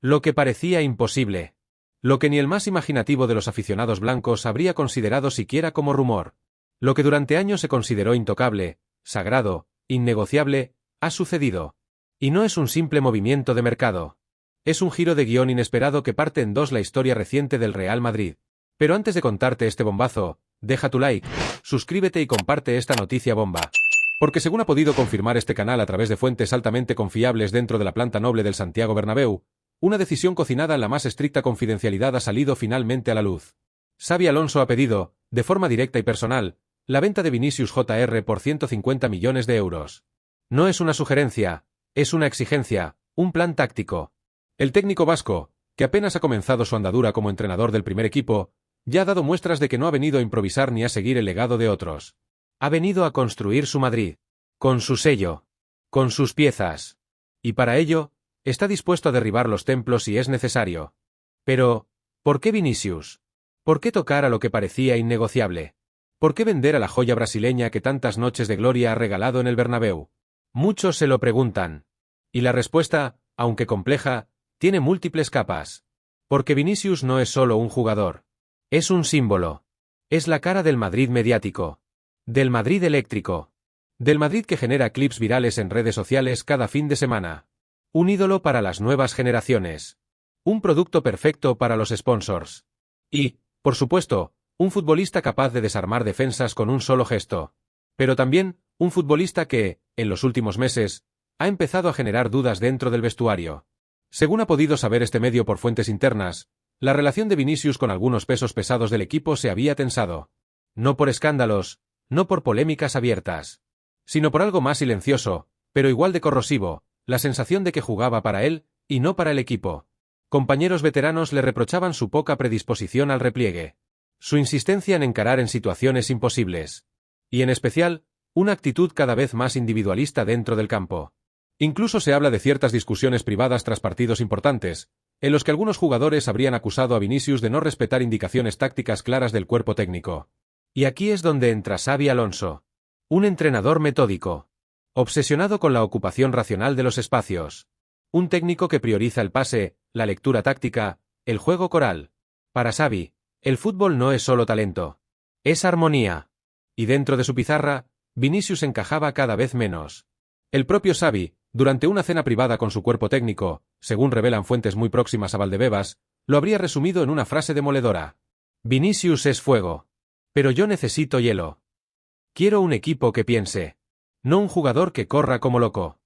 Lo que parecía imposible. Lo que ni el más imaginativo de los aficionados blancos habría considerado siquiera como rumor. Lo que durante años se consideró intocable, sagrado, innegociable, ha sucedido. Y no es un simple movimiento de mercado. Es un giro de guión inesperado que parte en dos la historia reciente del Real Madrid. Pero antes de contarte este bombazo, deja tu like, suscríbete y comparte esta noticia bomba. Porque según ha podido confirmar este canal a través de fuentes altamente confiables dentro de la planta noble del Santiago Bernabéu, una decisión cocinada en la más estricta confidencialidad ha salido finalmente a la luz. Xabi Alonso ha pedido, de forma directa y personal, la venta de Vinicius Jr. por 150 millones de euros. No es una sugerencia, es una exigencia, un plan táctico. El técnico vasco, que apenas ha comenzado su andadura como entrenador del primer equipo, ya ha dado muestras de que no ha venido a improvisar ni a seguir el legado de otros. Ha venido a construir su Madrid, con su sello, con sus piezas. Y para ello, está dispuesto a derribar los templos si es necesario. Pero, ¿por qué Vinicius? ¿Por qué tocar a lo que parecía innegociable? ¿Por qué vender a la joya brasileña que tantas noches de gloria ha regalado en el Bernabéu? Muchos se lo preguntan. Y la respuesta, aunque compleja, tiene múltiples capas. Porque Vinicius no es solo un jugador. Es un símbolo. Es la cara del Madrid mediático. Del Madrid eléctrico. Del Madrid que genera clips virales en redes sociales cada fin de semana. Un ídolo para las nuevas generaciones. Un producto perfecto para los sponsors. Y, por supuesto, un futbolista capaz de desarmar defensas con un solo gesto. Pero también, un futbolista que, en los últimos meses, ha empezado a generar dudas dentro del vestuario. Según ha podido saber este medio por fuentes internas, la relación de Vinicius con algunos pesos pesados del equipo se había tensado. No por escándalos, no por polémicas abiertas, sino por algo más silencioso, pero igual de corrosivo, la sensación de que jugaba para él, y no para el equipo. Compañeros veteranos le reprochaban su poca predisposición al repliegue, su insistencia en encarar en situaciones imposibles, y en especial, una actitud cada vez más individualista dentro del campo. Incluso se habla de ciertas discusiones privadas tras partidos importantes, en los que algunos jugadores habrían acusado a Vinicius de no respetar indicaciones tácticas claras del cuerpo técnico. Y aquí es donde entra Xabi Alonso, un entrenador metódico, obsesionado con la ocupación racional de los espacios, un técnico que prioriza el pase, la lectura táctica, el juego coral. Para Xabi, el fútbol no es solo talento, es armonía. Y dentro de su pizarra, Vinicius encajaba cada vez menos. El propio Xabi, durante una cena privada con su cuerpo técnico, según revelan fuentes muy próximas a Valdebebas, lo habría resumido en una frase demoledora. Vinicius es fuego. Pero yo necesito hielo. Quiero un equipo que piense. No un jugador que corra como loco.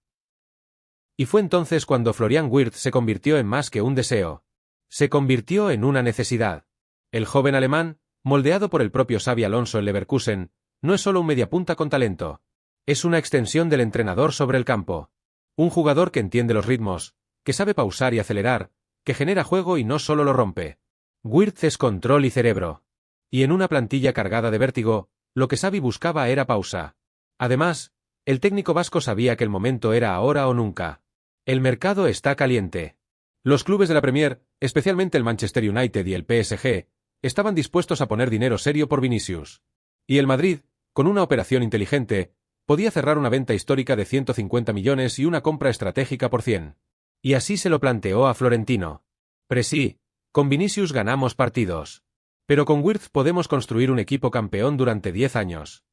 Y fue entonces cuando Florian Wirtz se convirtió en más que un deseo. Se convirtió en una necesidad. El joven alemán, moldeado por el propio Xabi Alonso en Leverkusen, no es solo un mediapunta con talento. Es una extensión del entrenador sobre el campo. Un jugador que entiende los ritmos, que sabe pausar y acelerar, que genera juego y no solo lo rompe. Wirtz es control y cerebro. Y en una plantilla cargada de vértigo, lo que Xabi buscaba era pausa. Además, el técnico vasco sabía que el momento era ahora o nunca. El mercado está caliente. Los clubes de la Premier, especialmente el Manchester United y el PSG, estaban dispuestos a poner dinero serio por Vinicius. Y el Madrid, con una operación inteligente, podía cerrar una venta histórica de 150 millones y una compra estratégica por 100. Y así se lo planteó a Florentino. Presi, con Vinicius ganamos partidos. Pero con Wirtz podemos construir un equipo campeón durante 10 años.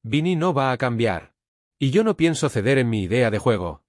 Vini no va a cambiar. Y yo no pienso ceder en mi idea de juego.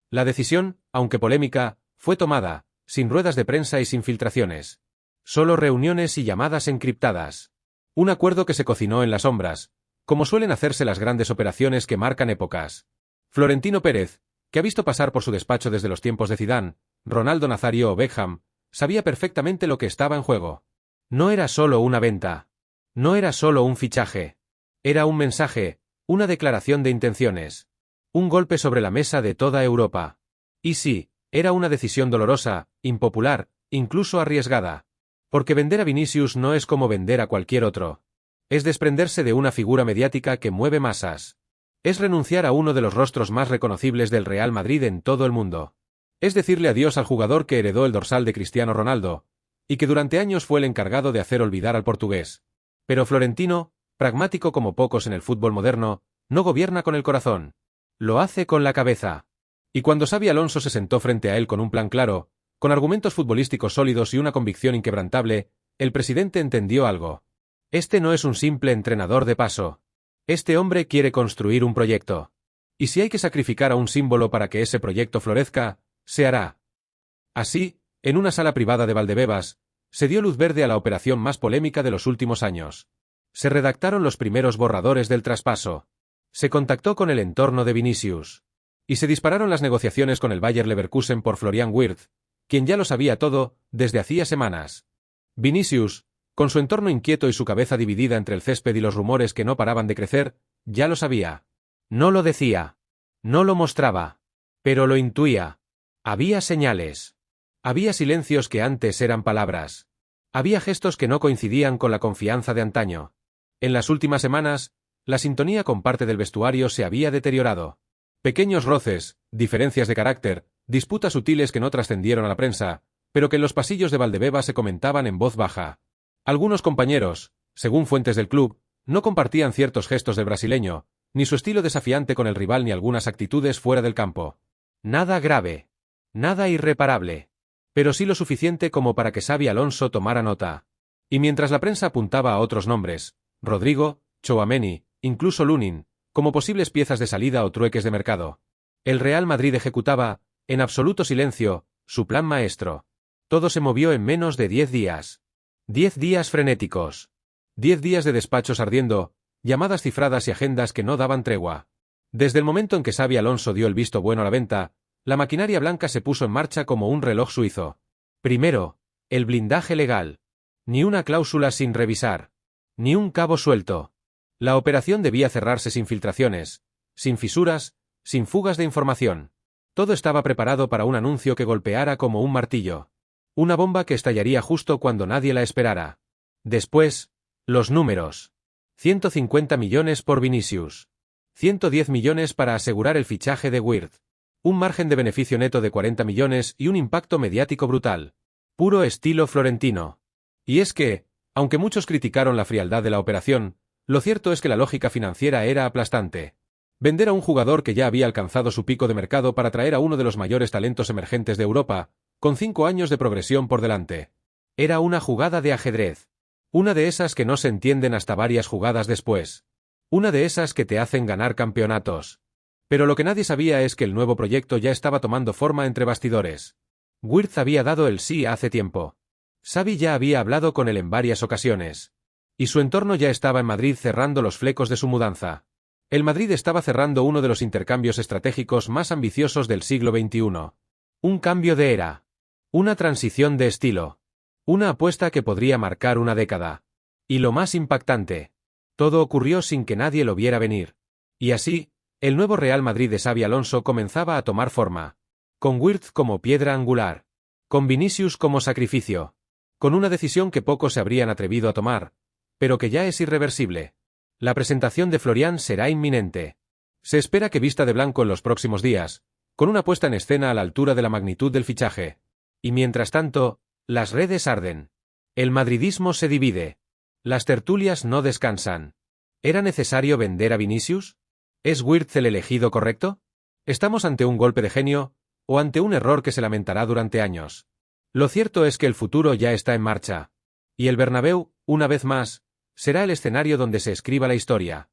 La decisión, aunque polémica, fue tomada, sin ruedas de prensa y sin filtraciones. Solo reuniones y llamadas encriptadas. Un acuerdo que se cocinó en las sombras, como suelen hacerse las grandes operaciones que marcan épocas. Florentino Pérez, que ha visto pasar por su despacho desde los tiempos de Zidane, Ronaldo Nazario o Beckham, sabía perfectamente lo que estaba en juego. No era solo una venta. No era solo un fichaje. Era un mensaje, una declaración de intenciones. Un golpe sobre la mesa de toda Europa. Y sí, era una decisión dolorosa, impopular, incluso arriesgada. Porque vender a Vinicius no es como vender a cualquier otro. Es desprenderse de una figura mediática que mueve masas. Es renunciar a uno de los rostros más reconocibles del Real Madrid en todo el mundo. Es decirle adiós al jugador que heredó el dorsal de Cristiano Ronaldo, y que durante años fue el encargado de hacer olvidar al portugués. Pero Florentino, pragmático como pocos en el fútbol moderno, no gobierna con el corazón. Lo hace con la cabeza. Y cuando Xabi Alonso se sentó frente a él con un plan claro, Con argumentos futbolísticos sólidos y una convicción inquebrantable, el presidente entendió algo. Este no es un simple entrenador de paso. Este hombre quiere construir un proyecto. Y si hay que sacrificar a un símbolo para que ese proyecto florezca, se hará. Así, en una sala privada de Valdebebas, se dio luz verde a la operación más polémica de los últimos años. Se redactaron los primeros borradores del traspaso. Se contactó con el entorno de Vinicius. Y se dispararon las negociaciones con el Bayer Leverkusen por Florian Wirtz, quien ya lo sabía todo, desde hacía semanas. Vinicius, con su entorno inquieto y su cabeza dividida entre el césped y los rumores que no paraban de crecer, ya lo sabía. No lo decía. No lo mostraba. Pero lo intuía. Había señales. Había silencios que antes eran palabras. Había gestos que no coincidían con la confianza de antaño. En las últimas semanas, la sintonía con parte del vestuario se había deteriorado. Pequeños roces, diferencias de carácter, disputas sutiles que no trascendieron a la prensa, pero que en los pasillos de Valdebebas se comentaban en voz baja. Algunos compañeros, según fuentes del club, no compartían ciertos gestos del brasileño, ni su estilo desafiante con el rival ni algunas actitudes fuera del campo. Nada grave. Nada irreparable. Pero sí lo suficiente como para que Xabi Alonso tomara nota. Y mientras la prensa apuntaba a otros nombres, Rodrigo, Tchouaméni, incluso Lunin, como posibles piezas de salida o trueques de mercado, el Real Madrid ejecutaba, en absoluto silencio, su plan maestro. Todo se movió en menos de 10 días. 10 días frenéticos. 10 días de despachos ardiendo, llamadas cifradas y agendas que no daban tregua. Desde el momento en que Xabi Alonso dio el visto bueno a la venta, la maquinaria blanca se puso en marcha como un reloj suizo. Primero, el blindaje legal. Ni una cláusula sin revisar. Ni un cabo suelto. La operación debía cerrarse sin filtraciones, sin fisuras, sin fugas de información. Todo estaba preparado para un anuncio que golpeara como un martillo. Una bomba que estallaría justo cuando nadie la esperara. Después, los números. 150 millones por Vinicius. 110 millones para asegurar el fichaje de Wirtz. Un margen de beneficio neto de 40 millones y un impacto mediático brutal. Puro estilo florentino. Y es que, aunque muchos criticaron la frialdad de la operación, lo cierto es que la lógica financiera era aplastante. Vender a un jugador que ya había alcanzado su pico de mercado para traer a uno de los mayores talentos emergentes de Europa, con 5 años de progresión por delante. Era una jugada de ajedrez. Una de esas que no se entienden hasta varias jugadas después. Una de esas que te hacen ganar campeonatos. Pero lo que nadie sabía es que el nuevo proyecto ya estaba tomando forma entre bastidores. Wirtz había dado el sí hace tiempo. Xabi ya había hablado con él en varias ocasiones. Y su entorno ya estaba en Madrid cerrando los flecos de su mudanza. El Madrid estaba cerrando uno de los intercambios estratégicos más ambiciosos del siglo XXI. Un cambio de era. Una transición de estilo. Una apuesta que podría marcar una década. Y lo más impactante. Todo ocurrió sin que nadie lo viera venir. Y así, el nuevo Real Madrid de Xabi Alonso comenzaba a tomar forma. Con Wirtz como piedra angular. Con Vinicius como sacrificio. Con una decisión que pocos se habrían atrevido a tomar, pero que ya es irreversible. La presentación de Florian será inminente. Se espera que vista de blanco en los próximos días, con una puesta en escena a la altura de la magnitud del fichaje. Y mientras tanto, las redes arden. El madridismo se divide. Las tertulias no descansan. ¿Era necesario vender a Vinicius? ¿Es Wirtz el elegido correcto? ¿Estamos ante un golpe de genio, o ante un error que se lamentará durante años? Lo cierto es que el futuro ya está en marcha. Y el Bernabéu, una vez más, será el escenario donde se escriba la historia.